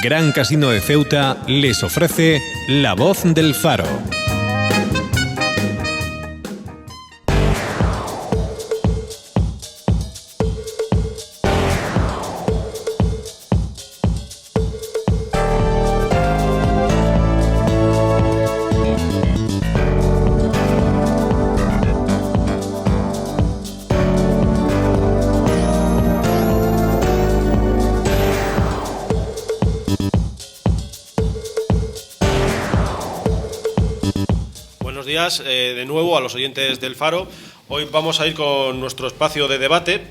Gran Casino de Ceuta les ofrece La Voz del Faro. Buenos días de nuevo a los oyentes del Faro. Hoy vamos a ir con nuestro espacio de debate,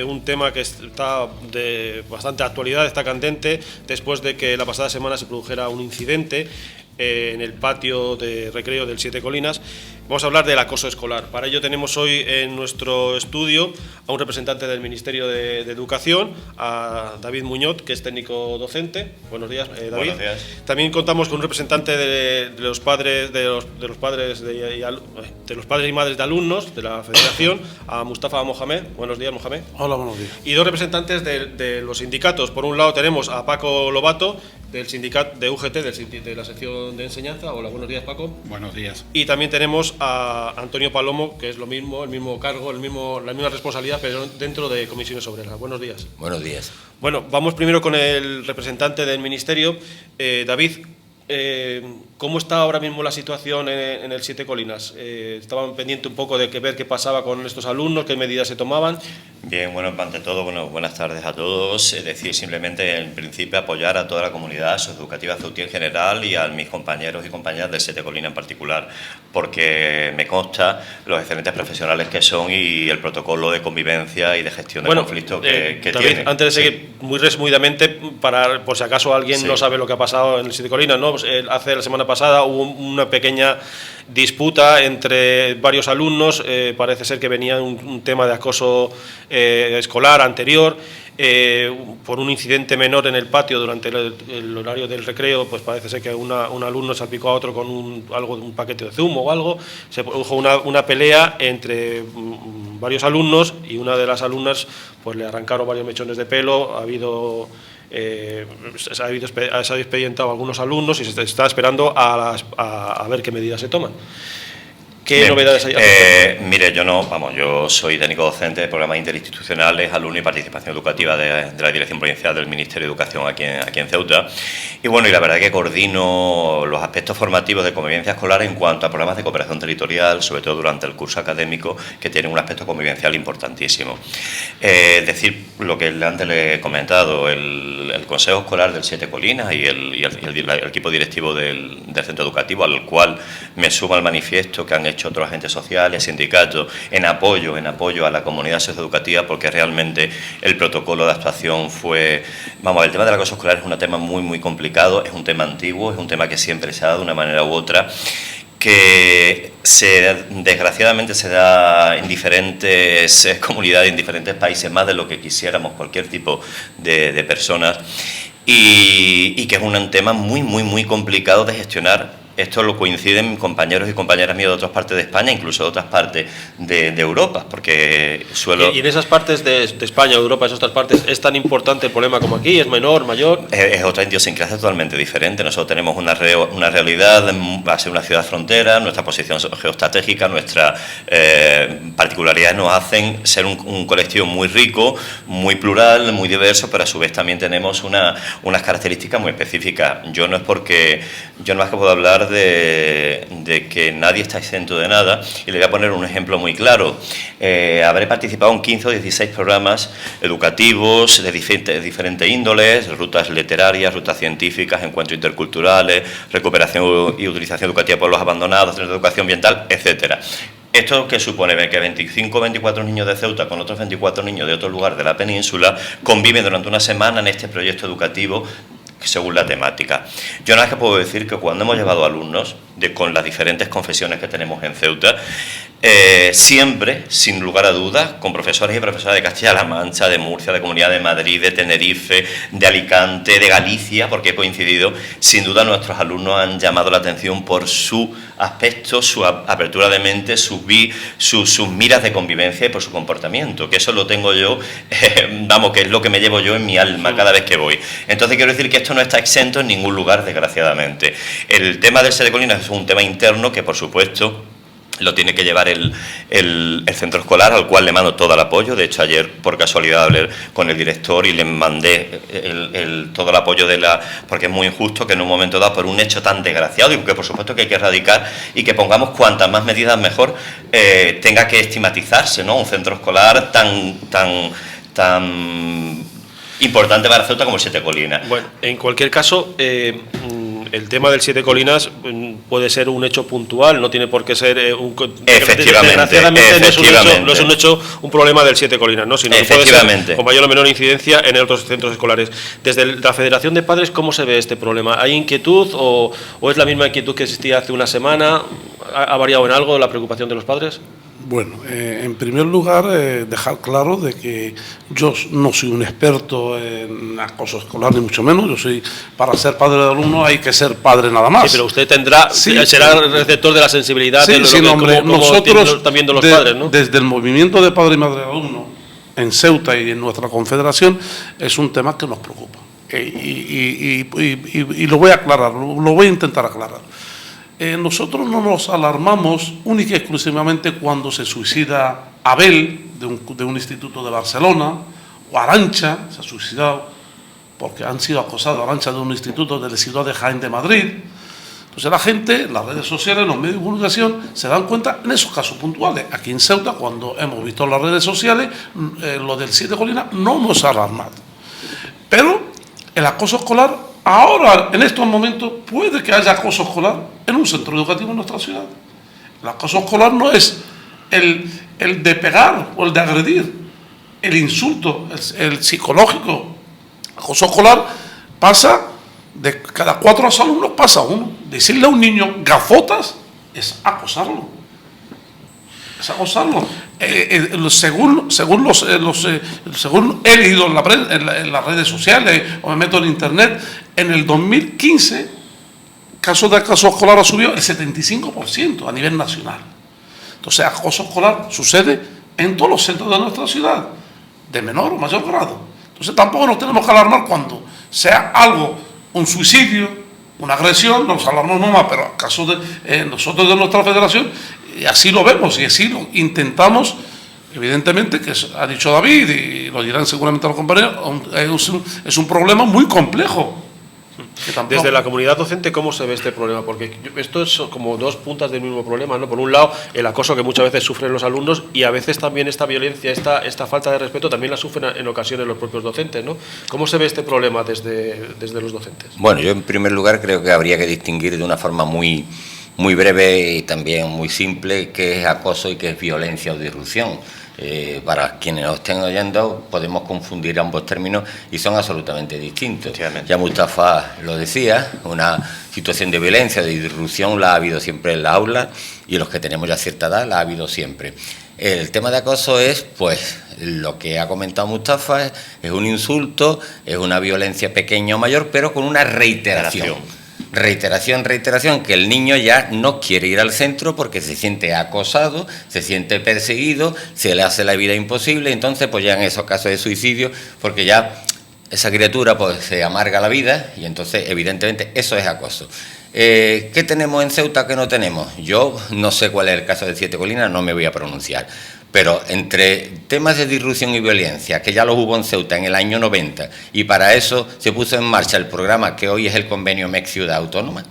un tema que está de bastante actualidad, está candente, después de que la pasada semana se produjera un incidente en el patio de recreo del Siete Colinas. Vamos a hablar del acoso escolar. Para ello tenemos hoy en nuestro estudio a un representante del Ministerio de Educación, a David Muñoz, que es técnico docente. Buenos días, David. Buenos días. También contamos con un representante de los padres y madres de alumnos de la Federación, a Mustafa Mohamed. Buenos días, Mohamed. Hola, buenos días. Y dos representantes de los sindicatos. Por un lado tenemos a Paco Lobato, del sindicato de UGT, de la sección de enseñanza. Hola, buenos días, Paco. Buenos días. Y también tenemos a Antonio Palomo, que es lo mismo, el mismo cargo, la misma responsabilidad, pero dentro de Comisiones Obreras. Buenos días. Buenos días. Bueno, vamos primero con el representante del Ministerio. David, ¿cómo está ahora mismo la situación en el Siete Colinas? Estaban pendientes un poco de ver qué pasaba con estos alumnos, qué medidas se tomaban. Bien, bueno, ante todo, buenas tardes a todos. Es decir, simplemente en principio apoyar a toda la comunidad socioeducativa ceutí en general y a mis compañeros y compañeras del Siete Colinas en particular, porque me consta los excelentes profesionales que son y el protocolo de convivencia y de gestión de conflictos que David, tienen. antes de seguir, muy resumidamente, por si acaso alguien no sabe lo que ha pasado en el Siete Colinas, ¿no? Pues, hace la semana pasada hubo una pequeña disputa entre varios alumnos. Parece ser que venía un tema de acoso escolar anterior, por un incidente menor en el patio durante el horario del recreo. Pues parece ser que un alumno salpicó a otro con un paquete de zumo o algo. Se produjo una pelea entre varios alumnos y una de las alumnas pues le arrancaron varios mechones de pelo. Se ha expedientado a algunos alumnos y se está esperando a ver qué medidas se toman. ¿Qué Bien, novedades hay? Mire, yo soy técnico docente de programas interinstitucionales, alumno y participación educativa de la Dirección Provincial del Ministerio de Educación aquí en Ceuta. Y bueno, y la verdad que coordino los aspectos formativos de convivencia escolar en cuanto a programas de cooperación territorial, sobre todo durante el curso académico, que tienen un aspecto convivencial importantísimo. Es decir, lo que antes le he comentado, el Consejo Escolar del Siete Colinas y el equipo directivo del centro educativo, al cual me sumo al manifiesto que han hecho otros agentes sociales, sindicatos, en apoyo a la comunidad socioeducativa, porque realmente el protocolo de actuación fue... el tema del acoso escolar es un tema muy, muy complicado, es un tema antiguo, es un tema que siempre se ha dado de una manera u otra, que desgraciadamente se da en diferentes comunidades, en diferentes países, más de lo que quisiéramos cualquier tipo de personas, y que es un tema muy, muy, muy complicado de gestionar. Esto lo coinciden compañeros y compañeras míos de otras partes de España, incluso de otras partes de Europa, porque ¿Y en esas partes de España, Europa, esas otras partes, es tan importante el problema como aquí? ¿Es menor, mayor? Es otra idiosincrasia totalmente diferente. Nosotros tenemos una realidad, va a ser una ciudad frontera, nuestra posición geoestratégica, nuestras particularidades nos hacen ser un colectivo muy rico, muy plural, muy diverso, pero a su vez también tenemos unas características muy específicas. Yo no es que puedo hablar de que nadie está exento de nada, y le voy a poner un ejemplo muy claro. Habré participado en 15 o 16 programas educativos de diferentes índoles, rutas literarias, rutas científicas, encuentros interculturales, recuperación y utilización educativa por los abandonados, centros de educación ambiental, etcétera. ¿Esto qué supone? Que 25 o 24 niños de Ceuta con otros 24 niños de otro lugar de la península conviven durante una semana en este proyecto educativo según la temática. Yo nada más que puedo decir que cuando hemos llevado alumnos, con las diferentes confesiones que tenemos en Ceuta, siempre, sin lugar a dudas, con profesores y profesoras de Castilla-La Mancha, de Murcia, de Comunidad de Madrid, de Tenerife, de Alicante, de Galicia, porque he coincidido. Sin duda nuestros alumnos han llamado la atención por su aspecto, su apertura de mente, sus miras de convivencia y por su comportamiento, que eso lo tengo yo, que es lo que me llevo yo en mi alma cada vez que voy. Entonces quiero decir que esto no está exento en ningún lugar, desgraciadamente. El tema del SEDE Colinas es un tema interno que, por supuesto, lo tiene que llevar el centro escolar, al cual le mando todo el apoyo. De hecho, ayer, por casualidad, hablé con el director y le mandé todo el apoyo porque es muy injusto que en un momento dado, por un hecho tan desgraciado, y que por supuesto que hay que erradicar, y que pongamos cuantas más medidas mejor, tenga que estigmatizarse, ¿no? Un centro escolar tan importante para Ceuta como el Siete Colinas. Bueno, en cualquier caso, el tema del Siete Colinas puede ser un hecho puntual, no tiene por qué ser desgraciadamente no es un hecho, un problema del Siete Colinas, ¿no? Sino que puede ser con mayor o menor incidencia en otros centros escolares. Desde la Federación de Padres, ¿cómo se ve este problema? ¿Hay inquietud o es la misma inquietud que existía hace una semana? ¿Ha variado en algo la preocupación de los padres? Bueno, en primer lugar, dejar claro de que yo no soy un experto en acoso escolar, ni mucho menos. Yo soy, para ser padre de alumno hay que ser padre nada más. Sí, pero usted será receptor de la sensibilidad de nosotros están viendo los padres, ¿no? Desde el movimiento de padre y madre de alumno en Ceuta y en nuestra confederación es un tema que nos preocupa. Y lo voy a aclarar, lo voy a intentar aclarar. Nosotros no nos alarmamos única y exclusivamente cuando se suicida Abel de un instituto de Barcelona, o Arantxa se ha suicidado porque han sido acosados, Arantxa de un instituto de la ciudad de Jaén de Madrid. Entonces la gente, las redes sociales, los medios de comunicación se dan cuenta en esos casos puntuales. Aquí en Ceuta, cuando hemos visto en las redes sociales, lo del Siete Colinas no nos ha alarmado. Pero el acoso escolar, ahora, en estos momentos, puede que haya acoso escolar en un centro educativo en nuestra ciudad. El acoso escolar no es el de pegar o el de agredir, el insulto, el psicológico. El acoso escolar pasa, de cada 4 alumnos pasa uno. Decirle a un niño gafotas es acosarlo. Es acosarlo. Según he leído en las redes sociales o me meto en internet, en el 2015 casos de acoso escolar ha subido el 75% a nivel nacional. Entonces, acoso escolar sucede en todos los centros de nuestra ciudad, de menor o mayor grado. Entonces, tampoco nos tenemos que alarmar cuando sea algo, un suicidio, una agresión, nos alarmamos más, pero en caso de nosotros de nuestra federación, así lo vemos y así lo intentamos. Evidentemente, que ha dicho David, y lo dirán seguramente los compañeros, es un problema muy complejo. Desde la comunidad docente, ¿cómo se ve este problema? Porque esto es como dos puntas del mismo problema, ¿no? Por un lado, el acoso que muchas veces sufren los alumnos, y a veces también esta violencia, esta falta de respeto también la sufren en ocasiones los propios docentes, ¿no? ¿Cómo se ve este problema desde los docentes? Bueno, yo en primer lugar creo que habría que distinguir de una forma muy breve y también muy simple qué es acoso y qué es violencia o disrupción. Para quienes nos estén oyendo, podemos confundir ambos términos y son absolutamente distintos. Ya Mustafa lo decía, una situación de violencia, de disrupción la ha habido siempre en la aula, y los que tenemos ya cierta edad la ha habido siempre. El tema de acoso es, pues, lo que ha comentado Mustafa, es un insulto, es una violencia pequeña o mayor, pero con una reiteración, que el niño ya no quiere ir al centro porque se siente acosado, se siente perseguido, se le hace la vida imposible. Entonces, pues ya en esos casos de suicidio, porque ya esa criatura pues se amarga la vida, y entonces evidentemente eso es acoso. ¿Qué tenemos en Ceuta que no tenemos? Yo no sé cuál es el caso de Siete Colinas, no me voy a pronunciar. Pero entre temas de disrupción y violencia, que ya los hubo en Ceuta en el año 90, y para eso se puso en marcha el programa que hoy es el convenio MEC Ciudad Autónoma,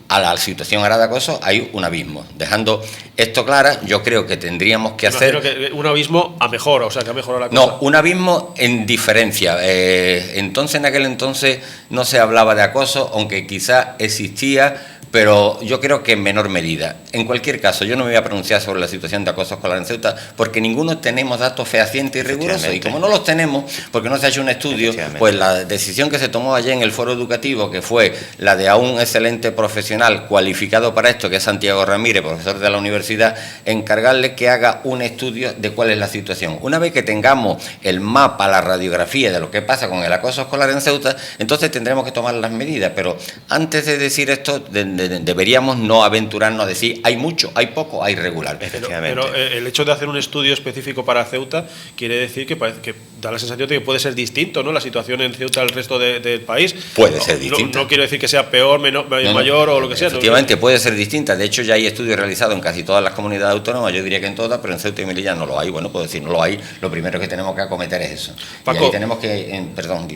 a la situación ahora de acoso hay un abismo. Dejando esto claro, yo creo que tendríamos que hacer... Que un abismo a mejor, o sea, que ha mejorado la cosa. No, un abismo en diferencia. En aquel entonces no se hablaba de acoso, aunque quizá existía, pero yo creo que en menor medida. En cualquier caso, yo no me voy a pronunciar sobre la situación de acoso escolar en Ceuta, porque ninguno tenemos datos fehacientes y rigurosos, y como no los tenemos, porque no se ha hecho un estudio, pues la decisión que se tomó ayer en el foro educativo, que fue la de a un excelente profesional cualificado para esto, que es Santiago Ramírez, profesor de la universidad, encargarle que haga un estudio de cuál es la situación. Una vez que tengamos el mapa, la radiografía de lo que pasa con el acoso escolar en Ceuta, entonces tendremos que tomar las medidas, pero antes de decir esto, deberíamos no aventurarnos a decir hay mucho, hay poco, hay regular. Pero el hecho de hacer un estudio específico para Ceuta quiere decir que da la sensación de que puede ser distinto, ¿no?, la situación en Ceuta al resto del país. Puede ser distinta. No quiero decir que sea peor, mayor o lo que sea. Efectivamente, puede ser distinta. De hecho, ya hay estudios realizados en casi todas las comunidades autónomas, yo diría que en todas, pero en Ceuta y Melilla no lo hay. Bueno, puedo decir, no lo hay. Lo primero que tenemos que acometer es eso. Paco, y ahí tenemos que... perdón.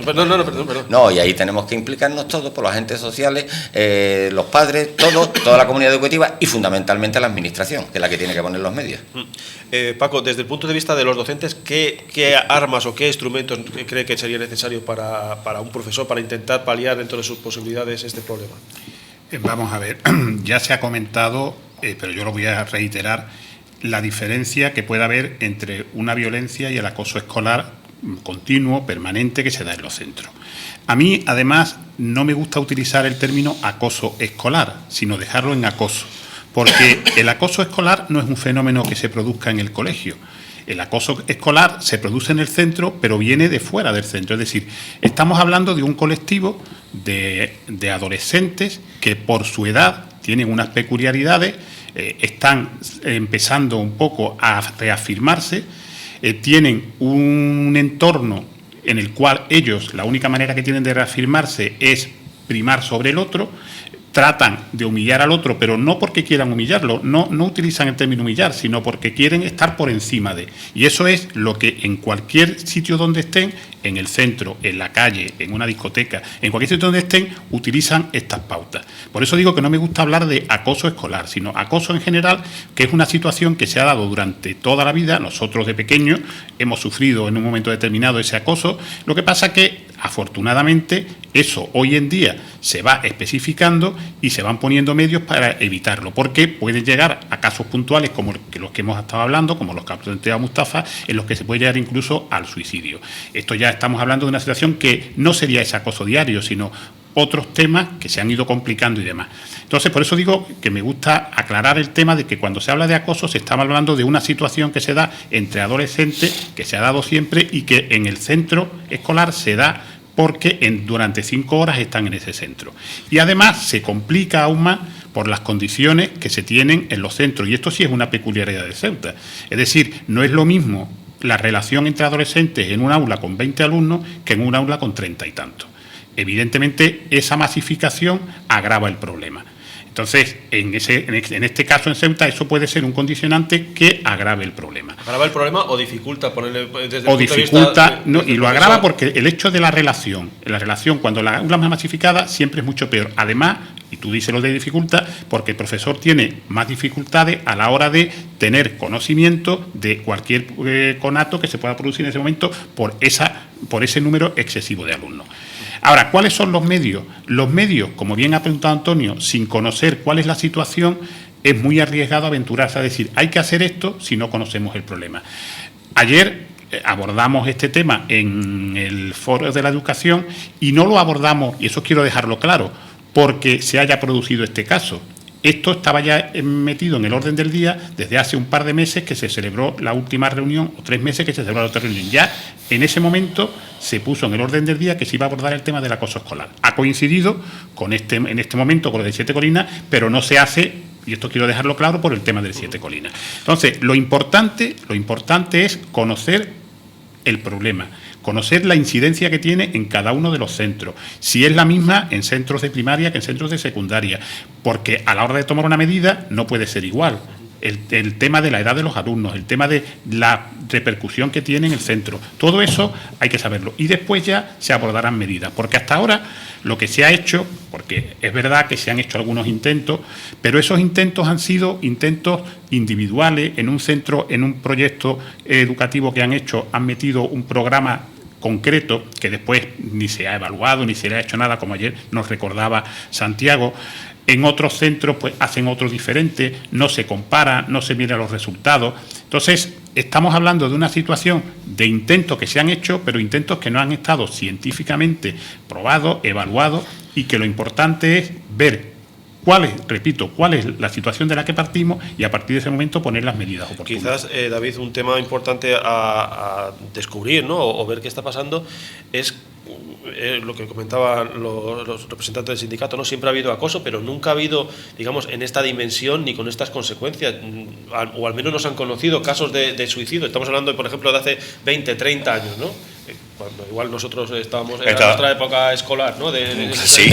Perdón. No, y ahí tenemos que implicarnos todos, por los agentes sociales, los padres, toda la comunidad educativa y fundamentalmente la administración, que es la que tiene que poner los medios. Paco, desde el punto de vista de los docentes, ¿qué armas o qué instrumentos cree que sería necesario para un profesor para intentar paliar dentro de sus posibilidades este problema? Vamos a ver, ya se ha comentado, pero yo lo voy a reiterar, la diferencia que puede haber entre una violencia y el acoso escolar continuo, permanente, que se da en los centros. A mí, además, no me gusta utilizar el término acoso escolar, sino dejarlo en acoso, porque el acoso escolar no es un fenómeno que se produzca en el colegio. El acoso escolar se produce en el centro, pero viene de fuera del centro. Es decir, estamos hablando de un colectivo de adolescentes que por su edad tienen unas peculiaridades, están empezando un poco a reafirmarse, tienen un entorno en el cual ellos, la única manera que tienen de reafirmarse es primar sobre el otro, tratan de humillar al otro, pero no porque quieran humillarlo, no utilizan el término humillar, sino porque quieren estar por encima de. Y eso es lo que en cualquier sitio donde estén, en el centro, en la calle, en una discoteca, en cualquier sitio donde estén, utilizan estas pautas. Por eso digo que no me gusta hablar de acoso escolar, sino acoso en general, que es una situación que se ha dado durante toda la vida. Nosotros de pequeños hemos sufrido en un momento determinado ese acoso. Lo que pasa que, afortunadamente, eso hoy en día se va especificando y se van poniendo medios para evitarlo, porque pueden llegar a casos puntuales como los que hemos estado hablando, como los que ha planteado Mustafa, en los que se puede llegar incluso al suicidio. Esto ya estamos hablando de una situación que no sería ese acoso diario, sino otros temas que se han ido complicando y demás. Entonces, por eso digo que me gusta aclarar el tema de que cuando se habla de acoso se está hablando de una situación que se da entre adolescentes, que se ha dado siempre y que en el centro escolar se da porque durante 5 horas están en ese centro. Y además se complica aún más por las condiciones que se tienen en los centros. Y esto sí es una peculiaridad de Ceuta. Es decir, no es lo mismo la relación entre adolescentes en un aula con 20 alumnos que en un aula con 30 y tantos. Evidentemente, esa masificación agrava el problema. Entonces, en este caso en Ceuta, eso puede ser un condicionante que agrave el problema. ¿Agrava el problema o dificulta ponerle desde el o punto dificulta, de vista no, y lo agrava porque el hecho de la relación cuando la aula es más masificada siempre es mucho peor. Además, y tú dices lo de dificultad, porque el profesor tiene más dificultades a la hora de tener conocimiento de cualquier conato que se pueda producir en ese momento por ese número excesivo de alumnos. Ahora, ¿cuáles son los medios? Los medios, como bien ha preguntado Antonio, sin conocer cuál es la situación, es muy arriesgado aventurarse a decir hay que hacer esto si no conocemos el problema. Ayer abordamos este tema en el foro de la educación y no lo abordamos, y eso quiero dejarlo claro, porque se haya producido este caso. Esto estaba ya metido en el orden del día desde hace un par de meses que se celebró la última reunión, o 3 meses que se celebró la otra reunión. Ya en ese momento se puso en el orden del día que se iba a abordar el tema del acoso escolar. Ha coincidido en este momento con lo de 7 Colinas, pero no se hace, y esto quiero dejarlo claro, por el tema del 7 Colinas. Entonces, lo importante es conocer el problema, conocer la incidencia que tiene en cada uno de los centros, si es la misma en centros de primaria que en centros de secundaria, porque a la hora de tomar una medida no puede ser igual. El tema de la edad de los alumnos, el tema de la repercusión que tiene en el centro, todo eso hay que saberlo. Y después ya se abordarán medidas, porque hasta ahora lo que se ha hecho, porque es verdad que se han hecho algunos intentos, pero esos intentos han sido intentos individuales. En un centro, en un proyecto educativo que han hecho, han metido un programa concreto, que después ni se ha evaluado, ni se le ha hecho nada, como ayer nos recordaba Santiago. En otros centros pues hacen otro diferente, no se compara, no se miran los resultados. Entonces, estamos hablando de una situación de intentos que se han hecho, pero intentos que no han estado científicamente probados, evaluados, y que lo importante es ver cuál es la situación de la que partimos y a partir de ese momento poner las medidas oportunas. Quizás, David, un tema importante a descubrir, ¿no? o ver qué está pasando es lo que comentaban los representantes del sindicato, ¿no? Siempre ha habido acoso, pero nunca ha habido, digamos, en esta dimensión ni con estas consecuencias, o al menos no se han conocido casos de suicidio. Estamos hablando, por ejemplo, de hace 20, 30 años, ¿no? Cuando igual nosotros estábamos en nuestra época escolar, ¿no? Sí,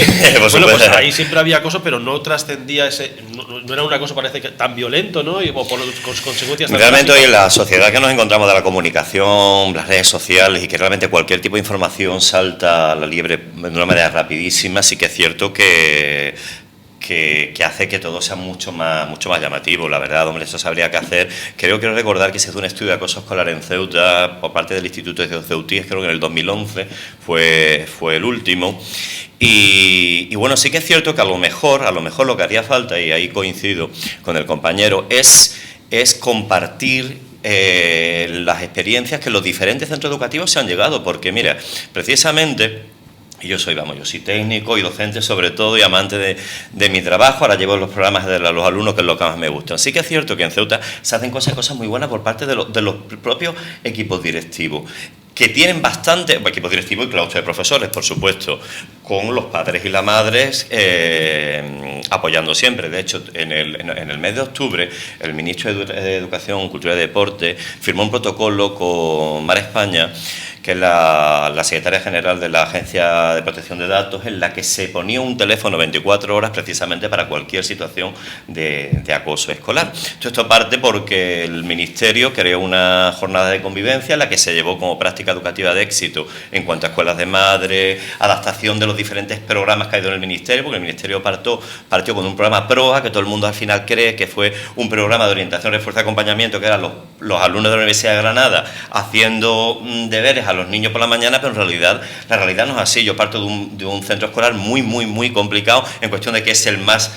bueno, pues ahí siempre había acoso, pero no trascendía no era un acoso, parece que tan violento, ¿no? Y por consecuencias tan realmente drásticas. hoy en la sociedad que nos encontramos de la comunicación, las redes sociales, y que realmente cualquier tipo de información salta a la liebre de una manera rapidísima, sí que es cierto que hace que todo sea mucho más llamativo. La verdad, hombre, eso se habría que hacer. Quiero recordar que se hizo un estudio de acoso escolar en Ceuta por parte del Instituto de Ceutíes, creo que en el 2011 fue el último. Y bueno, sí que es cierto que a lo mejor lo que haría falta, y ahí coincido con el compañero, es compartir las experiencias que los diferentes centros educativos se han llegado, porque mira, precisamente yo soy técnico y docente sobre todo, y amante de mi trabajo. Ahora llevo los programas de los alumnos, que es lo que más me gusta. Sí que es cierto que en Ceuta se hacen cosas muy buenas por parte de los propios equipos directivos, que tienen bastante, equipos directivos y claustro de profesores, por supuesto, con los padres y las madres apoyando siempre. De hecho, en el mes de octubre, el ministro de Educación, Cultura y Deporte firmó un protocolo con Mar España, que es la secretaria general de la Agencia de Protección de Datos, en la que se ponía un teléfono 24 horas precisamente para cualquier situación de acoso escolar. Esto parte porque el Ministerio creó una jornada de convivencia en la que se llevó como práctica educativa de éxito en cuanto a escuelas de madre, adaptación de los diferentes programas que ha ido en el Ministerio, porque el Ministerio partió con un programa PROA, que todo el mundo al final cree que fue un programa de orientación, refuerzo y acompañamiento, que eran los alumnos de la Universidad de Granada haciendo deberes a los niños por la mañana, pero en realidad la realidad no es así. Yo parto de un centro escolar muy complicado, en cuestión de que es el más,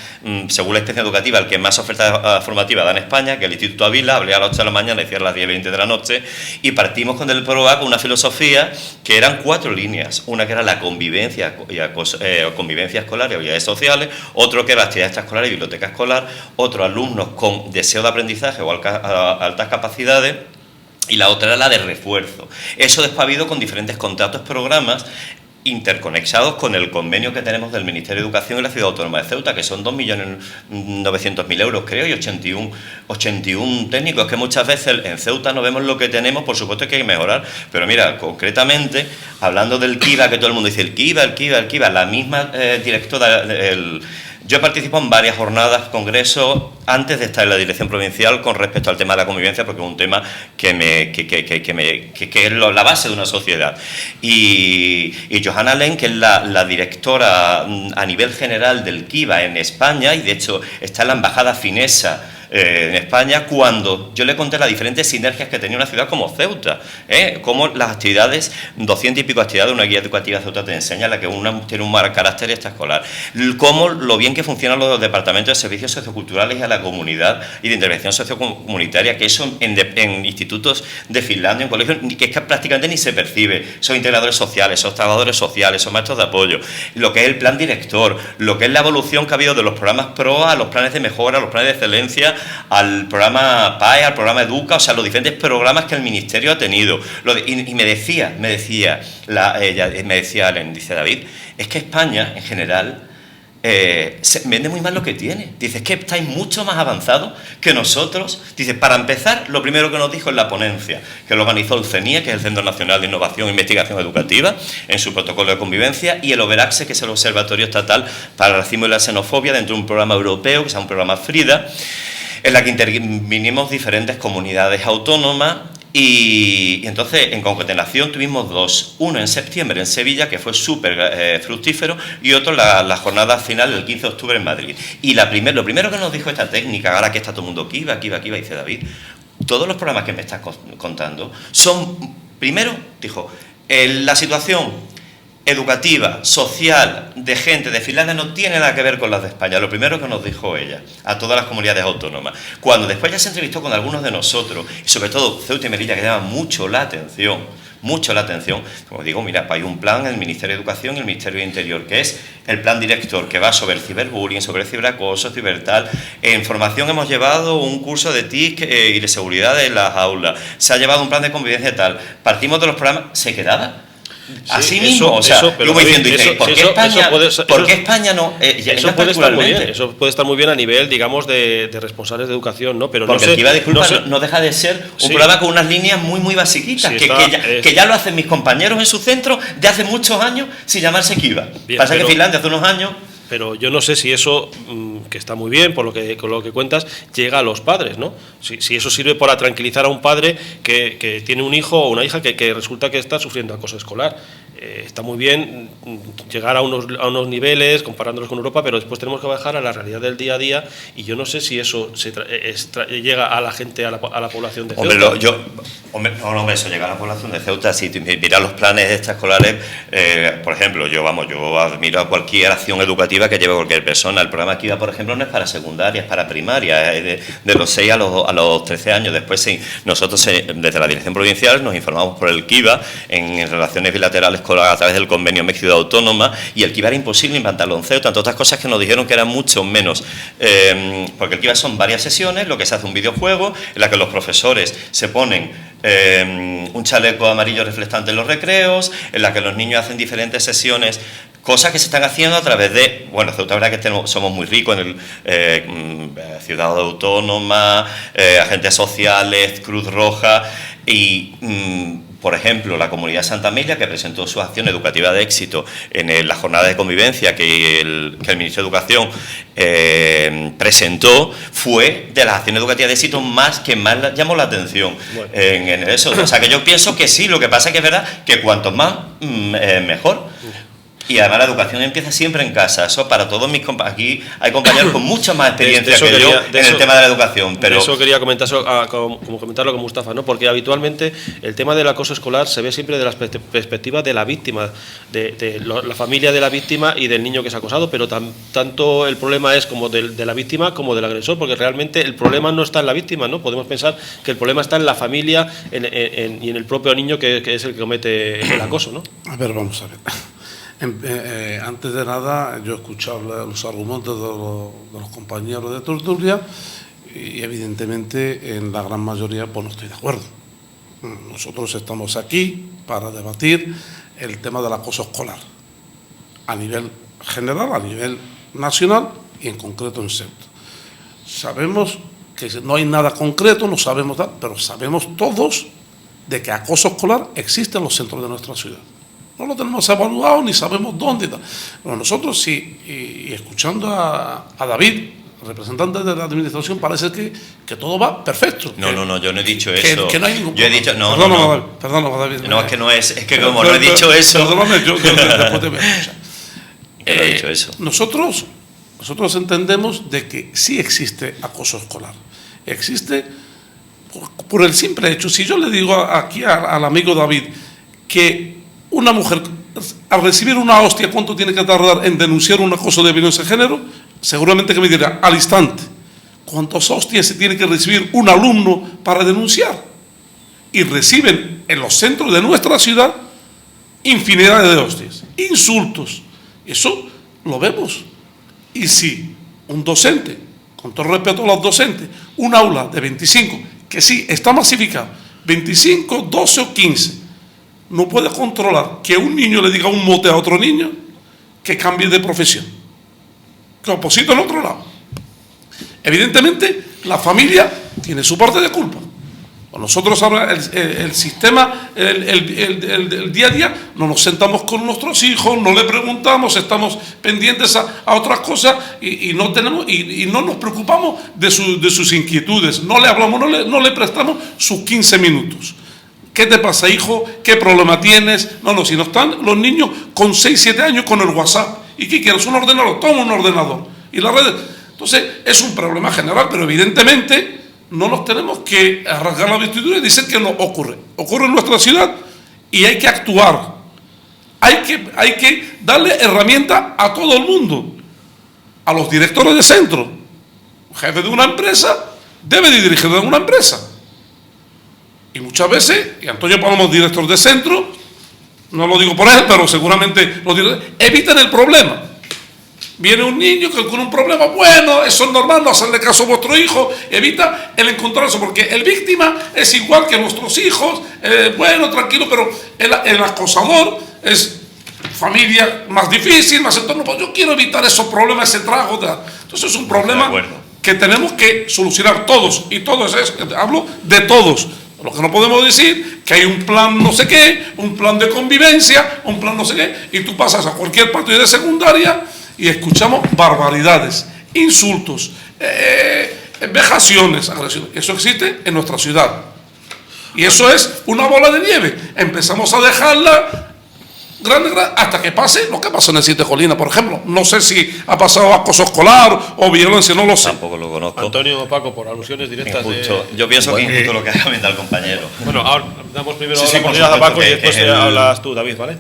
según la inspección educativa, el que más oferta formativa da en España, que es el Instituto Ávila. Hablé a las 8 de la mañana y cierra a las 10:20 de la noche, y partimos con el PROA con una filosofía que eran 4 líneas: una que era la convivencia escolar y habilidades sociales, otro que era la actividad extraescolar y biblioteca escolar, otro alumnos con deseo de aprendizaje o altas capacidades, y la otra era la de refuerzo. Eso después ha habido con diferentes contratos, programas interconexados con el convenio que tenemos del Ministerio de Educación y la Ciudad Autónoma de Ceuta, que son 2.900.000 euros, creo, y 81 técnicos, que muchas veces en Ceuta no vemos lo que tenemos. Por supuesto que hay que mejorar, pero mira, concretamente, hablando del KIVA, que todo el mundo dice el KIVA, la misma directora yo he participado en varias jornadas, congresos, antes de estar en la dirección provincial, con respecto al tema de la convivencia, porque es un tema que es la base de una sociedad. Y Johanna Len, que es la directora a nivel general del KIVA en España, y de hecho está en la embajada finesa en España, cuando yo le conté las diferentes sinergias que tenía una ciudad como Ceuta, cómo las actividades, 200 y pico actividades de una guía educativa de Ceuta te enseña, la que una tiene un carácter extraescolar, cómo lo bien que funcionan los departamentos de servicios socioculturales y a la comunidad y de intervención sociocomunitaria, que eso en institutos de Finlandia, en colegios, que es que prácticamente ni se percibe. Son integradores sociales, son trabajadores sociales, son maestros de apoyo, lo que es el plan director, lo que es la evolución que ha habido de los programas PROA a los planes de mejora, a los planes de excelencia, al programa PAE, al programa Educa, o sea, los diferentes programas que el Ministerio ha tenido. Y me decía Alen, dice David, es que España, en general, se vende muy mal lo que tiene. Dice, es que estáis mucho más avanzados que nosotros. Dice, para empezar, lo primero que nos dijo en la ponencia, que lo organizó el CENIE, que es el Centro Nacional de Innovación e Investigación Educativa, en su protocolo de convivencia, y el OBERACSE, que es el Observatorio Estatal para el Racismo y la Xenofobia, dentro de un programa europeo, que se llama un programa FRIDA, en la que intervinimos diferentes comunidades autónomas. Y entonces, en concatenación, tuvimos 2. Uno en septiembre en Sevilla, que fue súper fructífero, y otro la jornada final del 15 de octubre en Madrid. Y lo primero que nos dijo esta técnica, ahora que está todo el mundo kiva, dice David, todos los programas que me estás contando son, primero, dijo, La situación educativa, social, de gente de Finlandia no tiene nada que ver con las de España. Lo primero que nos dijo ella, a todas las comunidades autónomas. Cuando después ya se entrevistó con algunos de nosotros, y sobre todo Ceuta y Melilla, que llama mucho la atención, como digo, mira, hay un plan en el Ministerio de Educación y el Ministerio de Interior, que es el plan director, que va sobre el ciberbullying, sobre el ciberacoso, cibertal. En formación hemos llevado un curso de TIC y de seguridad en las aulas. Se ha llevado un plan de convivencia y tal. Partimos de los programas, se quedaba. Así mismo, o sea, yo voy diciendo, ¿por qué España no? Eso puede estar muy bien, eso puede estar muy bien a nivel, digamos, de responsables de educación, ¿no? Pero porque no sé, el Kiva, disculpa, no deja de ser un programa con unas líneas muy basiquitas, que ya lo hacen mis compañeros en su centro de hace muchos años sin llamarse Kiva. Pasa que Finlandia hace unos años... Pero yo no sé si eso, que está muy bien, con lo que cuentas, llega a los padres, ¿no? Si eso sirve para tranquilizar a un padre que tiene un hijo o una hija que resulta que está sufriendo acoso escolar. Está muy bien llegar a unos niveles comparándolos con Europa, pero después tenemos que bajar a la realidad del día a día, y yo no sé si eso llega a la gente, a la población de Ceuta. Hombre, eso llega a la población de Ceuta. Si miras los planes extraescolares, por ejemplo, yo admiro a cualquier acción educativa que lleve cualquier persona. El programa Kiva, por ejemplo, no es para secundaria, es para primaria, de los 6 a los 13 años. Después, sí, nosotros desde la Dirección Provincial nos informamos por el Kiva en relaciones bilaterales a través del convenio MEC Ciudad Autónoma, y el Kiva era imposible implantarlo en Ceuta, entre otras cosas que nos dijeron que eran mucho menos, porque el Kiva son varias sesiones, lo que se hace un videojuego en la que los profesores se ponen un chaleco amarillo reflectante en los recreos, en la que los niños hacen diferentes sesiones, cosas que se están haciendo a través de, bueno, Ceuta, la verdad que somos muy ricos en el Ciudad Autónoma, agentes sociales, Cruz Roja, y por ejemplo, la Comunidad Santa Amelia, que presentó su acción educativa de éxito en la jornada de convivencia que el Ministerio de Educación presentó, fue de las acciones educativas de éxito que más llamó la atención. Bueno. En eso. O sea, que yo pienso que sí, lo que pasa es que es verdad que cuanto más, mejor. Y además la educación empieza siempre en casa. Eso para todos mis compañeros. Aquí hay compañeros con mucha más experiencia que yo en el tema de la educación. Pero eso quería comentarlo con Mustafa, ¿no? Porque habitualmente el tema del acoso escolar se ve siempre de la perspectiva de la víctima, de la familia de la víctima y del niño que es acosado, pero tanto el problema es como de la víctima como del agresor, porque realmente el problema no está en la víctima, ¿no? Podemos pensar que el problema está en la familia y en el propio niño que es el que comete el acoso, ¿no? A ver, vamos a ver. Antes de nada, yo he escuchado los argumentos de los compañeros de tertulia y evidentemente en la gran mayoría pues no estoy de acuerdo. Nosotros estamos aquí para debatir el tema del acoso escolar a nivel general, a nivel nacional y en concreto en Ceuta. Sabemos que no hay nada concreto, no sabemos nada, pero sabemos todos de que acoso escolar existe en los centros de nuestra ciudad. No lo tenemos evaluado ni sabemos dónde. Pero nosotros sí, y escuchando a David, representante de la administración, parece que todo va perfecto. No, yo no he dicho eso. Que no hay ningún yo he dicho, Perdóname, David. No, es que no es que como no he dicho eso. Perdóname, yo después te voy a escuchar. No he dicho eso. Nosotros entendemos de que sí existe acoso escolar. Existe por el simple hecho. Si yo le digo aquí al amigo David que una mujer, al recibir una hostia, ¿cuánto tiene que tardar en denunciar un acoso de violencia de género? Seguramente que me dirá, al instante. ¿Cuántas hostias se tiene que recibir un alumno para denunciar? Y reciben en los centros de nuestra ciudad infinidad de hostias, insultos. Eso lo vemos. Y si un docente, con todo respeto a los docentes, un aula de 25, que sí, está masificado, 25, 12 o 15, no puede controlar que un niño le diga un mote a otro niño, que cambie de profesión, que oposite al otro lado. Evidentemente, la familia tiene su parte de culpa. Nosotros ahora el sistema, el día a día, no nos sentamos con nuestros hijos, no le preguntamos, estamos pendientes a otras cosas y no nos preocupamos de sus inquietudes, no le hablamos, no le prestamos sus 15 minutos. ¿Qué te pasa, hijo? ¿Qué problema tienes? Si no están los niños con 6, 7 años con el WhatsApp. ¿Y qué quieres? ¿Un ordenador? Toma un ordenador. Y las redes. Entonces, es un problema general, pero evidentemente no nos tenemos que rasgar la vestidura y decir que no ocurre. Ocurre en nuestra ciudad y hay que actuar. Hay que darle herramientas a todo el mundo, a los directores de centro. Jefe de una empresa debe de dirigir una empresa. Y muchas veces, y Antonio Palomo, director de centro, no lo digo por él, pero seguramente los directores evitan el problema. Viene un niño con un problema, bueno, eso es normal, no hacerle caso a vuestro hijo, evita el encontrarse, porque el víctima es igual que nuestros hijos, bueno, tranquilo, pero el acosador es familia más difícil, más entorno, pues yo quiero evitar esos problemas, ese trago. Entonces es un problema que tenemos que solucionar todos, y todos hablo de todos. Lo que no podemos decir que hay un plan no sé qué, un plan de convivencia, un plan no sé qué, y tú pasas a cualquier partido de secundaria y escuchamos barbaridades, insultos, vejaciones, agresiones. Eso existe en nuestra ciudad. Y eso es una bola de nieve. Empezamos a dejarla grande, hasta que pase lo que pasó en el 7 Colina, por ejemplo. No sé si ha pasado acoso escolar o violencia, no lo sé. Tampoco lo conozco. Antonio o Paco, por alusiones directas. Yo pienso que injusto lo que ha comentado el compañero. Bueno, ahora damos primero la oportunidad a Paco y después hablas tú, David, ¿vale?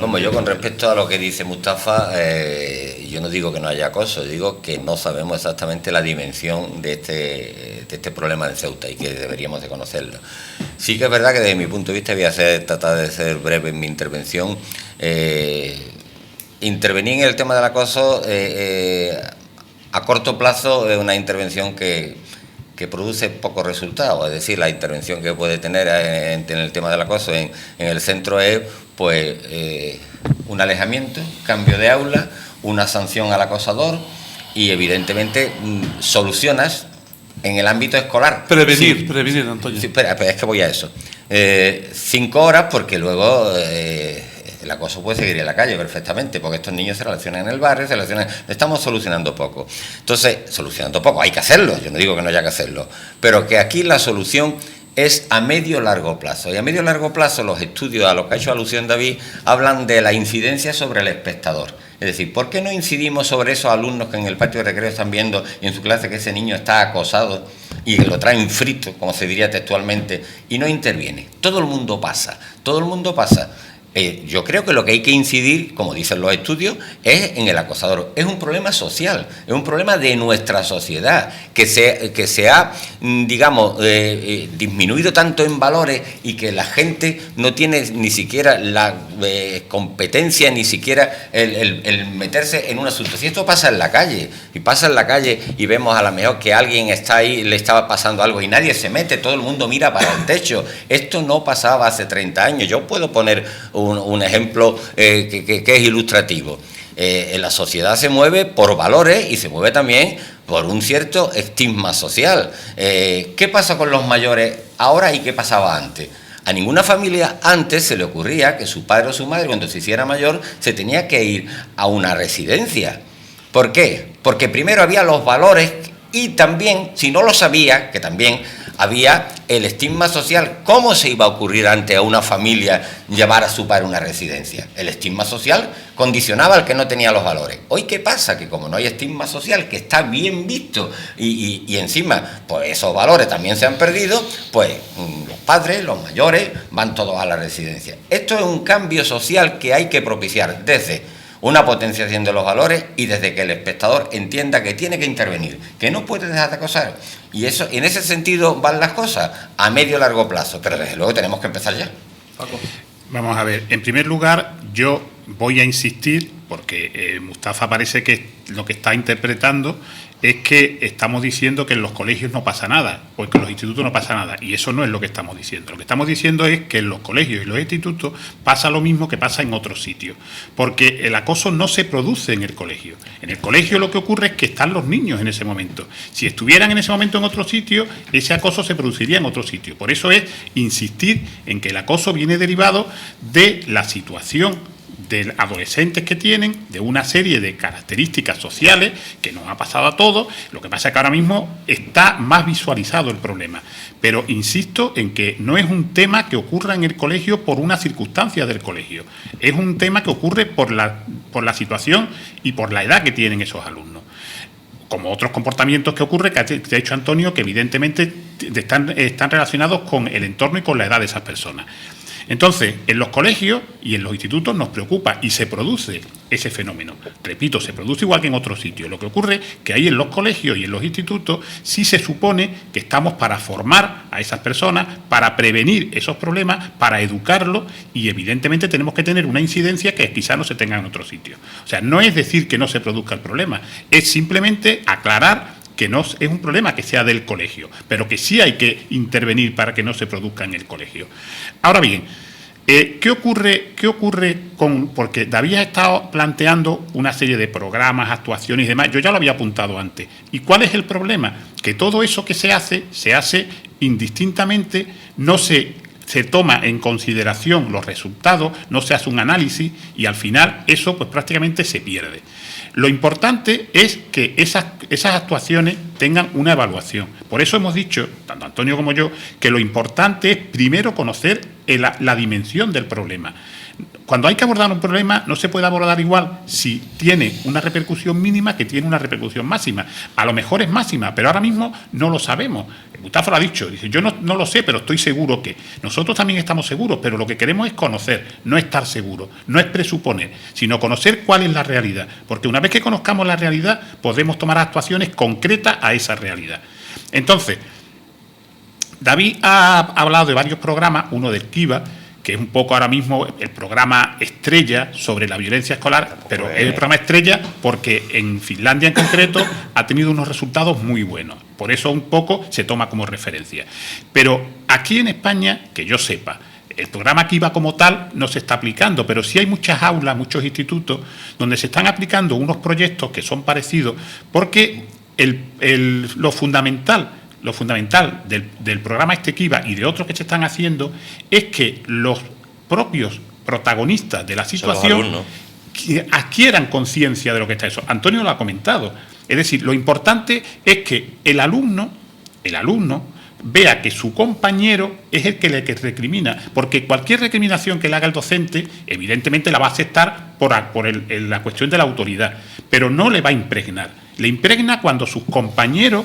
Como yo, con respecto a lo que dice Mustafa, yo no digo que no haya acoso, digo que no sabemos exactamente la dimensión de este problema de Ceuta y que deberíamos de conocerlo. Sí que es verdad que desde mi punto de vista voy a tratar de ser breve en mi intervención. Intervenir en el tema del acoso a corto plazo es una intervención que produce pocos resultados. Es decir, la intervención que puede tener en el tema del acoso en el centro es pues un alejamiento, cambio de aula, una sanción al acosador y evidentemente solucionas en el ámbito escolar. Prevenir, Antonio. Sí, pero es que voy a eso. 5 horas, porque luego el acoso puede seguir en la calle perfectamente, porque estos niños se relacionan en el barrio, estamos solucionando poco. Entonces, solucionando poco, hay que hacerlo, yo no digo que no haya que hacerlo, pero que aquí la solución es a medio largo plazo. Y a medio largo plazo los estudios a los que ha hecho alusión David hablan de la incidencia sobre el espectador. Es decir, ¿por qué no incidimos sobre esos alumnos que en el patio de recreo están viendo y en su clase que ese niño está acosado y que lo traen frito, como se diría textualmente, y no interviene? Todo el mundo pasa, todo el mundo pasa. Yo creo que lo que hay que incidir, como dicen los estudios, es en el acosador. Es un problema social, es un problema de nuestra sociedad, que se ha, digamos, disminuido tanto en valores y que la gente no tiene ni siquiera la competencia, ni siquiera el meterse en un asunto. Si esto pasa en la calle, y pasa en la calle y vemos a lo mejor que alguien está ahí, le estaba pasando algo y nadie se mete, todo el mundo mira para el techo. Esto no pasaba hace 30 años. Yo puedo poner un ejemplo que es ilustrativo. La sociedad se mueve por valores y se mueve también por un cierto estigma social. ¿Qué pasa con los mayores ahora y qué pasaba antes? A ninguna familia antes se le ocurría que su padre o su madre, cuando se hiciera mayor, se tenía que ir a una residencia. ¿Por qué? Porque primero había los valores y también, si no lo sabía, que también había el estigma social. ¿Cómo se iba a ocurrir ante a una familia llevar a su padre a una residencia? El estigma social condicionaba al que no tenía los valores. Hoy, ¿qué pasa? Que como no hay estigma social, que está bien visto y encima pues esos valores también se han perdido, pues los padres, los mayores, van todos a la residencia. Esto es un cambio social que hay que propiciar desde una potenciación de los valores y desde que el espectador entienda que tiene que intervenir, que no puede dejar de acosar. Y eso, en ese sentido van las cosas, a medio largo plazo, pero desde luego tenemos que empezar ya. Paco. Vamos a ver, en primer lugar, yo voy a insistir, porque Mustafa parece que lo que está interpretando es que estamos diciendo que en los colegios no pasa nada, o que en los institutos no pasa nada, y eso no es lo que estamos diciendo. Lo que estamos diciendo es que en los colegios y los institutos pasa lo mismo que pasa en otros sitios, porque el acoso no se produce en el colegio. En el colegio lo que ocurre es que están los niños en ese momento. Si estuvieran en ese momento en otro sitio, ese acoso se produciría en otro sitio. Por eso es insistir en que el acoso viene derivado de la situación de adolescentes que tienen, de una serie de características sociales que nos ha pasado a todos. Lo que pasa es que ahora mismo está más visualizado el problema, pero insisto en que no es un tema que ocurra en el colegio por una circunstancia del colegio, es un tema que ocurre por la situación y por la edad que tienen esos alumnos, como otros comportamientos que ocurre, que ha dicho Antonio, que evidentemente están relacionados con el entorno y con la edad de esas personas. Entonces, en los colegios y en los institutos nos preocupa y se produce ese fenómeno. Repito, se produce igual que en otros sitios. Lo que ocurre es que ahí en los colegios y en los institutos sí se supone que estamos para formar a esas personas, para prevenir esos problemas, para educarlos y evidentemente tenemos que tener una incidencia que quizá no se tenga en otros sitios. O sea, no es decir que no se produzca el problema, es simplemente aclarar que no es un problema que sea del colegio, pero que sí hay que intervenir para que no se produzca en el colegio. Ahora bien, ¿qué ocurre con...? Porque David ha estado planteando una serie de programas, actuaciones y demás, yo ya lo había apuntado antes. ¿Y cuál es el problema? Que todo eso que se hace indistintamente, no se toma en consideración los resultados, no se hace un análisis y al final eso pues prácticamente se pierde. Lo importante es que esas actuaciones tengan una evaluación. Por eso hemos dicho, tanto Antonio como yo, que lo importante es primero conocer la dimensión del problema. Cuando hay que abordar un problema no se puede abordar igual si tiene una repercusión mínima que tiene una repercusión máxima. A lo mejor es máxima, pero ahora mismo no lo sabemos. Gustavo lo ha dicho, dice, yo no lo sé, pero estoy seguro que. Nosotros también estamos seguros, pero lo que queremos es conocer, no estar seguros, no es presuponer, sino conocer cuál es la realidad. Porque una vez que conozcamos la realidad, podemos tomar actuaciones concretas a esa realidad. Entonces, David ha hablado de varios programas, uno del Kiva, que es un poco ahora mismo el programa estrella sobre la violencia escolar, pero es el programa estrella porque en Finlandia en concreto ha tenido unos resultados muy buenos. Por eso un poco se toma como referencia. Pero aquí en España, que yo sepa, el programa Kiva como tal no se está aplicando, pero sí hay muchas aulas, muchos institutos, donde se están aplicando unos proyectos que son parecidos, porque lo fundamental del programa Kiva y de otros que se están haciendo es que los propios protagonistas de la situación adquieran conciencia de lo que está eso. Antonio lo ha comentado. Es decir, lo importante es que el alumno vea que su compañero es el que le recrimina, porque cualquier recriminación que le haga el docente, evidentemente la va a aceptar por la cuestión de la autoridad, pero no le va a impregnar. Le impregna cuando sus compañeros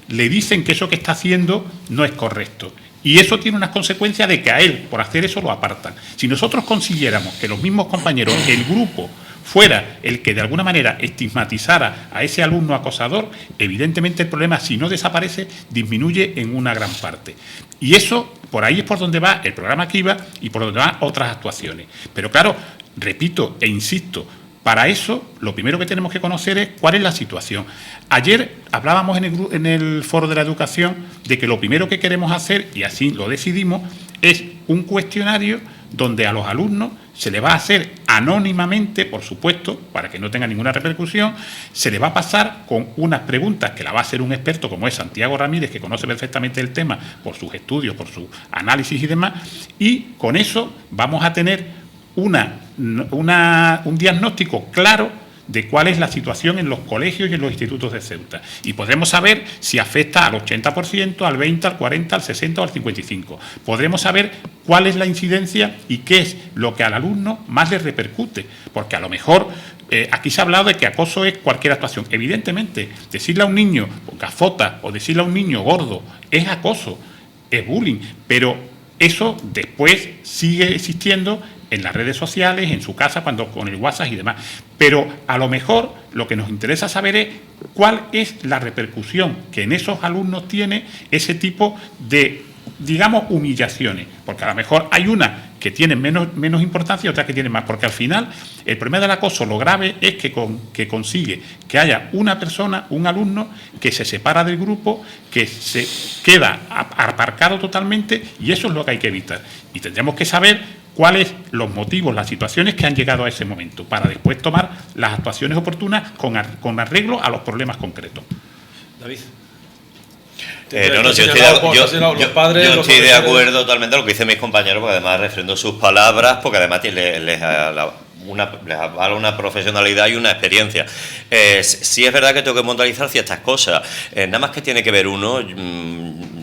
le dicen que eso que está haciendo no es correcto. Y eso tiene unas consecuencias de que a él, por hacer eso, lo apartan. Si nosotros consiguiéramos que los mismos compañeros, el grupo, fuera el que de alguna manera estigmatizara a ese alumno acosador, evidentemente el problema, si no desaparece, disminuye en una gran parte. Y eso, por ahí es por donde va el programa Kiva y por donde van otras actuaciones. Pero claro, repito e insisto, para eso, lo primero que tenemos que conocer es cuál es la situación. Ayer hablábamos en el Foro de la Educación de que lo primero que queremos hacer, y así lo decidimos, es un cuestionario donde a los alumnos se le va a hacer anónimamente, por supuesto, para que no tenga ninguna repercusión, se le va a pasar con unas preguntas que la va a hacer un experto como es Santiago Ramírez, que conoce perfectamente el tema por sus estudios, por su análisis y demás, y con eso vamos a tener un diagnóstico claro de cuál es la situación en los colegios y en los institutos de Ceuta. Y podremos saber si afecta al 80%, al 20%, al 40%, al 60% o al 55%. Podremos saber cuál es la incidencia y qué es lo que al alumno más le repercute. Porque a lo mejor aquí se ha hablado de que acoso es cualquier actuación. Evidentemente, decirle a un niño gafota o decirle a un niño gordo es acoso, es bullying. Pero eso después sigue existiendo en las redes sociales, en su casa, con el WhatsApp y demás. Pero a lo mejor lo que nos interesa saber es cuál es la repercusión que en esos alumnos tiene ese tipo de, digamos, humillaciones. Porque a lo mejor hay una que tiene menos importancia y otra que tiene más. Porque al final el problema del acoso, lo grave es que consigue que haya una persona, un alumno, que se separa del grupo, que se queda aparcado totalmente, y eso es lo que hay que evitar. Y tendremos que saber cuáles los motivos, las situaciones que han llegado a ese momento, para después tomar las actuaciones oportunas con arreglo a los problemas concretos. David. Yo estoy de acuerdo totalmente con lo que dicen mis compañeros, porque además refrendo sus palabras, porque además les avala una profesionalidad y una experiencia. Sí es verdad que tengo que monitorizar ciertas cosas, nada más que tiene que ver uno.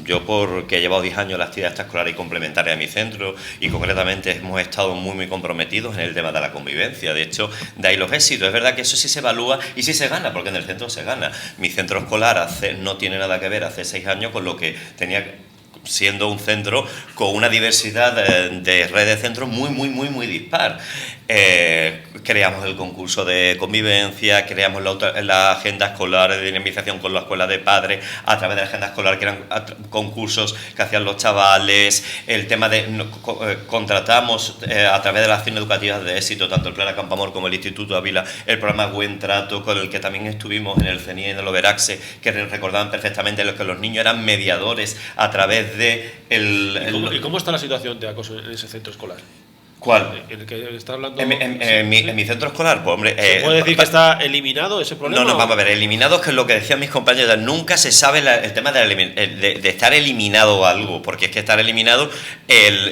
Yo, porque he llevado 10 años la actividad extraescolar y complementaria de mi centro, y concretamente hemos estado muy comprometidos en el tema de la convivencia. De hecho, de ahí los éxitos. Es verdad que eso sí se evalúa y sí se gana, porque en el centro se gana. Mi centro escolar no tiene nada que ver hace 6 años con lo que tenía siendo un centro con una diversidad de red de centros muy dispar. Creamos el concurso de convivencia, creamos la agenda escolar de dinamización con la escuela de padres, a través de la agenda escolar que eran concursos que hacían los chavales, el tema de contratamos a través de las acciones educativas de éxito, tanto el Clara Campoamor como el Instituto Ávila, el programa Buen Trato, con el que también estuvimos en el CENIE y en el Overaxe, que recordaban perfectamente que los niños eran mediadores a través de ¿Y cómo está la situación de acoso en ese centro escolar? ¿Cuál? ¿El que está hablando? En mi centro escolar, pues hombre... ¿Se puede decir que está eliminado ese problema? No, vamos a ver, eliminado es que es lo que decían mis compañeros, nunca se sabe el tema de estar eliminado algo, porque es que estar eliminado,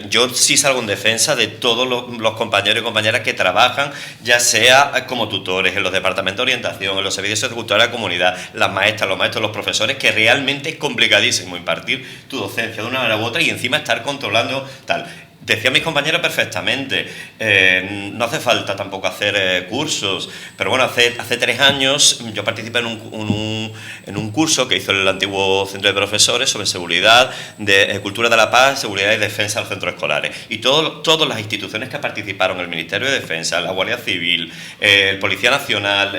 yo sí salgo en defensa de todos los compañeros y compañeras que trabajan, ya sea como tutores, en los departamentos de orientación, en los servicios socioculturales de la comunidad, las maestras, los maestros, los profesores, que realmente es complicadísimo impartir tu docencia de una manera u otra y encima estar controlando tal. Decía mis compañeros perfectamente, no hace falta tampoco hacer cursos, pero bueno, hace 3 años yo participé en un curso que hizo el antiguo centro de profesores sobre seguridad, cultura de la paz, seguridad y defensa de los centros escolares. Y todas las instituciones que participaron, el Ministerio de Defensa, la Guardia Civil, el Policía Nacional,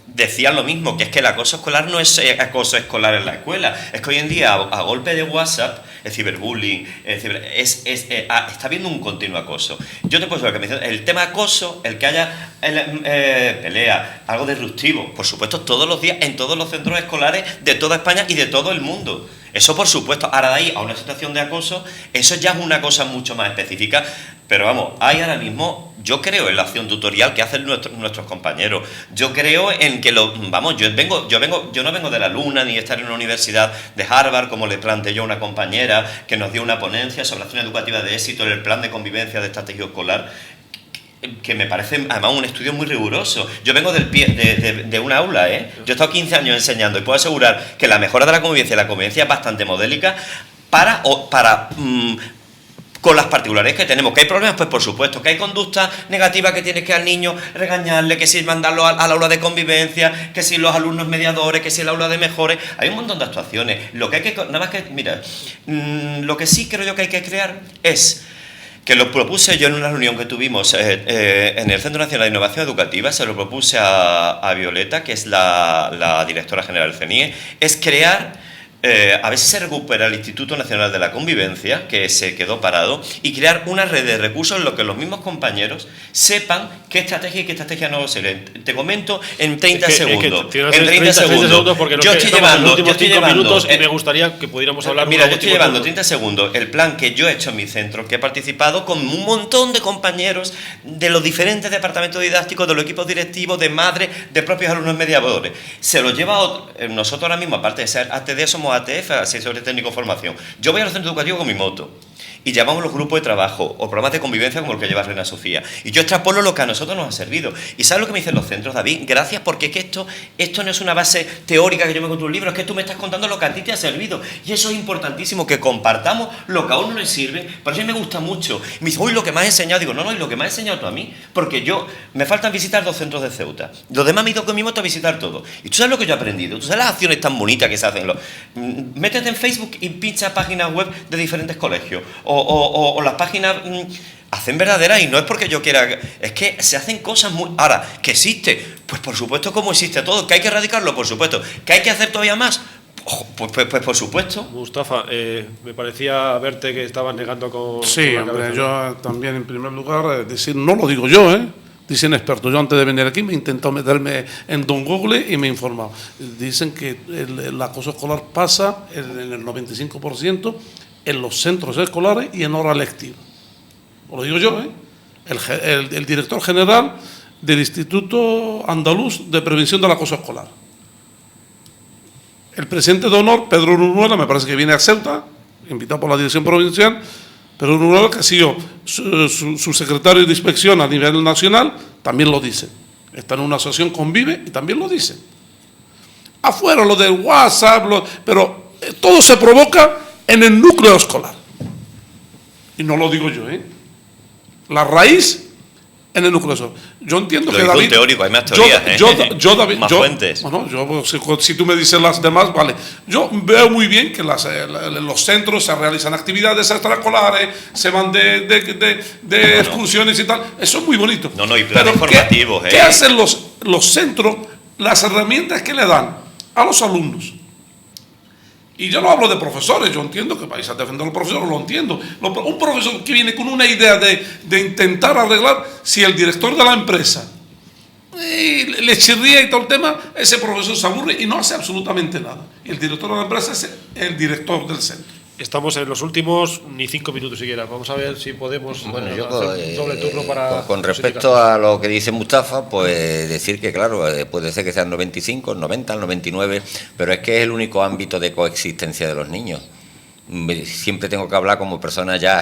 decían lo mismo, que es que el acoso escolar no es acoso escolar en la escuela, es que hoy en día a golpe de WhatsApp, el ciberbullying, está habiendo un continuo acoso. Yo te puedo decir que me dicen, el tema acoso, el que haya pelea, algo disruptivo, por supuesto todos los días en todos los centros escolares de toda España y de todo el mundo. Eso por supuesto, ahora de ahí a una situación de acoso, eso ya es una cosa mucho más específica, pero vamos, hay ahora mismo, yo creo en la acción tutorial que hacen nuestros compañeros, yo creo en que yo no vengo de la luna ni estar en una universidad de Harvard, como le planteó una compañera que nos dio una ponencia sobre acción educativa de éxito en el plan de convivencia de estrategia escolar, que me parece además un estudio muy riguroso. Yo vengo de un aula, Yo he estado 15 años enseñando y puedo asegurar que la mejora de la convivencia es bastante modélica con las particularidades que tenemos. ¿Que hay problemas? Pues por supuesto. ¿Que hay conducta negativa que tienes que al niño regañarle? ¿Que si mandarlo al aula de convivencia? ¿Que si los alumnos mediadores? ¿Que si el aula de mejores? Hay un montón de actuaciones. Lo que hay que... Nada más que... Mira, lo que sí creo yo que hay que crear es... que lo propuse yo en una reunión que tuvimos en el Centro Nacional de Innovación Educativa, se lo propuse a Violeta, que es la directora general del CENIE, es crear, a ver si se recupera el Instituto Nacional de la Convivencia, que se quedó parado, y crear una red de recursos en lo que los mismos compañeros sepan qué estrategia y qué estrategia no se leen. Te comento en 30 segundos. En 30 segundos, porque yo estoy llevando minutos y me gustaría que pudiéramos hablar. Mira, yo estoy llevando 30 segundos el plan que yo he hecho en mi centro, que he participado con un montón de compañeros de los diferentes departamentos didácticos, de los equipos directivos, de madres, de propios alumnos mediadores. Se lo lleva nosotros ahora mismo, aparte de ser ATD, somos ATF, Asesores Técnico Formación. Yo voy a los centros educativos con mi moto y llamamos los grupos de trabajo o programas de convivencia como el que lleva Reina Sofía. Y yo extrapolo lo que a nosotros nos ha servido. ¿Y sabes lo que me dicen los centros, David? Gracias, porque es que esto no es una base teórica que yo me encuentro en un libro, es que tú me estás contando lo que a ti te ha servido. Y eso es importantísimo, que compartamos lo que a uno le sirve. Por eso a mí me gusta mucho. Me dice, uy, lo que me has enseñado. Digo, no, y lo que me has enseñado tú a mí. Porque me faltan visitar 2 centros de Ceuta. Los demás me he ido con mi moto a visitar todo. Y tú sabes lo que yo he aprendido. Tú sabes las acciones tan bonitas que se hacen. Métete en Facebook y pincha páginas web de diferentes colegios. O las páginas hacen verdaderas, y no es porque yo quiera, es que se hacen cosas muy... Ahora, ¿que existe? Pues por supuesto, como existe todo. ¿Que hay que erradicarlo? Por supuesto. ¿Que hay que hacer todavía más? Pues por supuesto. Mustafa, me parecía verte que estabas negando con... Sí, con hombre, yo también en primer lugar, decir, no lo digo yo, dicen expertos. Yo antes de venir aquí me he intentado meterme en Don Google y me he informado. Dicen que el acoso escolar pasa en el 95% en los centros escolares y en hora lectiva. Lo digo yo, el director general del Instituto Andaluz de Prevención del Acoso Escolar. El presidente de honor, Pedro Urunuela, me parece que viene a Ceuta, invitado por la dirección provincial. Pedro Urunuela, que ha sido su secretario de inspección a nivel nacional, también lo dice. Está en una asociación Convive y también lo dice. Afuera lo del WhatsApp, pero todo se provoca en el núcleo escolar. Y no lo digo yo, La raíz En el núcleo sur. Yo entiendo Lo que dice David... un teórico, hay más teorías, David, más fuentes. Bueno, si tú me dices las demás, vale. Yo veo muy bien que los centros se realizan actividades extraescolares, se van de excursiones y tal. Eso es muy bonito. No, y planes formativos. ¿Qué hacen los centros? Las herramientas que le dan a los alumnos. Y yo no hablo de profesores, yo entiendo que vais a defender a los profesores, lo entiendo. Un profesor que viene con una idea de intentar arreglar, si el director de la empresa le chirría y todo el tema, ese profesor se aburre y no hace absolutamente nada. Y el director de la empresa es el director del centro. Estamos en los últimos ni 5 minutos siquiera. Vamos a ver si podemos Bueno, yo hacer un doble turno para... con respecto a lo que dice Mustafa, pues decir que claro, puede ser que sean 95, 90, 99, pero es que es el único ámbito de coexistencia de los niños. Siempre tengo que hablar como persona ya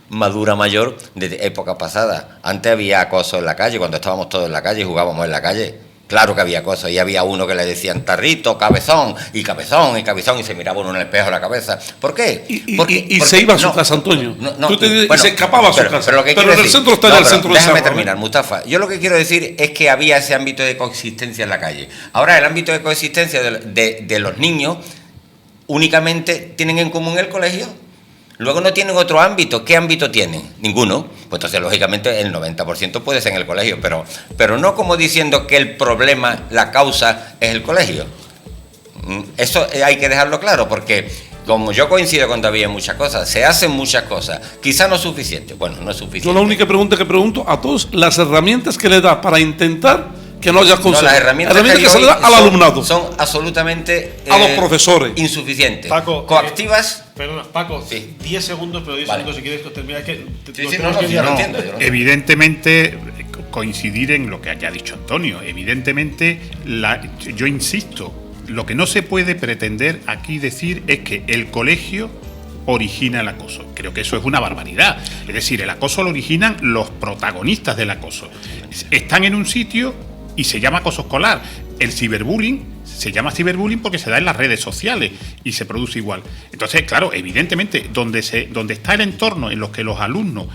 madura, mayor, de épocas pasadas. Antes había acoso en la calle, cuando estábamos todos en la calle, jugábamos en la calle. Claro que había cosas, y había uno que le decían tarrito, cabezón, y se miraba uno en el espejo la cabeza. ¿Por qué? Y se iba a su casa, Antonio. Y se escapaba a su casa. Pero en el centro está en el centro de Déjame terminar, Mustafa. Yo lo que quiero decir es que había ese ámbito de coexistencia en la calle. Ahora, el ámbito de coexistencia de los niños únicamente tienen en común el colegio. Luego no tienen otro ámbito. ¿Qué ámbito tienen? Ninguno. Pues entonces, lógicamente, el 90% puede ser en el colegio, pero no como diciendo que el problema, la causa, es el colegio. Eso hay que dejarlo claro, porque como yo coincido con David en muchas cosas, se hacen muchas cosas, quizá no es suficiente. Bueno, no es suficiente. Yo la única pregunta que pregunto a todos, las herramientas que le da para intentar que no haya consejo. Las herramientas que se le da al alumnado. Son absolutamente a los profesores. Insuficientes. Paco, coactivas. Perdona, Paco, sí. 10 segundos, pero 10 segundos si quieres terminar. Evidentemente, coincidir en lo que haya dicho Antonio. Evidentemente, yo insisto, lo que no se puede pretender aquí decir es que el colegio origina el acoso. Creo que eso es una barbaridad. Es decir, el acoso lo originan los protagonistas del acoso. Están en un sitio y se llama acoso escolar. El ciberbullying se llama ciberbullying porque se da en las redes sociales y se produce igual. Entonces, claro, evidentemente, donde está el entorno en los que los alumnos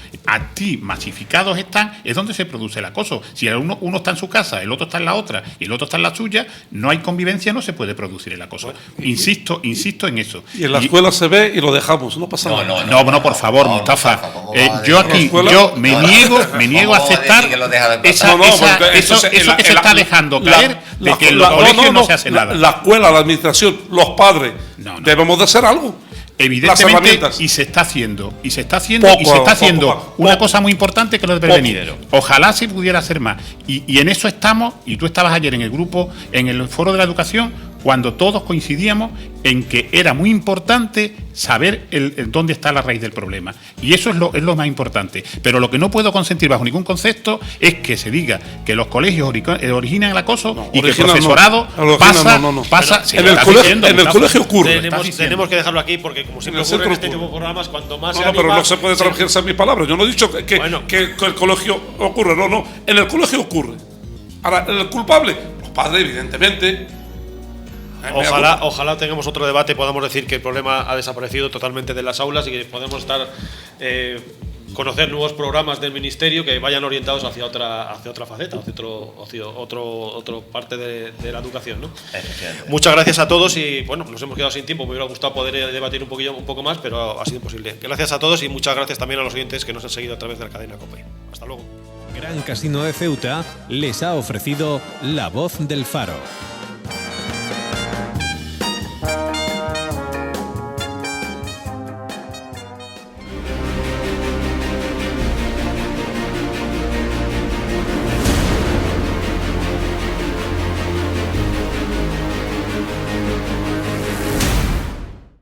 masificados están, es donde se produce el acoso. Si uno está en su casa, el otro está en la otra y el otro está en la suya, no hay convivencia, no se puede producir el acoso. Insisto en eso. Y en la escuela se ve y lo dejamos, no pasa nada. No, por favor, Mustafa. Yo me niego a aceptar eso que se está dejando caer de que en los colegios no se hace nada. La escuela, la administración, los padres, debemos de hacer algo. Evidentemente, y se está haciendo una cosa muy importante que lo debe venir. Ojalá se pudiera hacer más. Y en eso estamos, y tú estabas ayer en el grupo, en el foro de la educación, cuando todos coincidíamos en que era muy importante saber dónde está la raíz del problema. Y eso es lo más importante. Pero lo que no puedo consentir bajo ningún concepto es que se diga que los colegios originan el acoso y que el profesorado pasa. En el colegio ocurre. Tenemos que dejarlo aquí porque, como siempre ocurre en este tipo de programas, cuanto más se anima, pero no se puede transgredir mis palabras. Yo no he dicho que el colegio ocurre. No. En el colegio ocurre. Ahora, el culpable, los padres, evidentemente. Ojalá tengamos otro debate, podamos decir que el problema ha desaparecido totalmente de las aulas y que podemos conocer nuevos programas del ministerio que vayan orientados hacia otra faceta, hacia otra parte de la educación, ¿no? Muchas gracias a todos y bueno, nos hemos quedado sin tiempo, me hubiera gustado poder debatir un poco más, pero ha sido imposible. Gracias a todos y muchas gracias también a los oyentes que nos han seguido a través de la cadena COPE. Hasta luego. Gran Casino de Ceuta les ha ofrecido La Voz del Faro.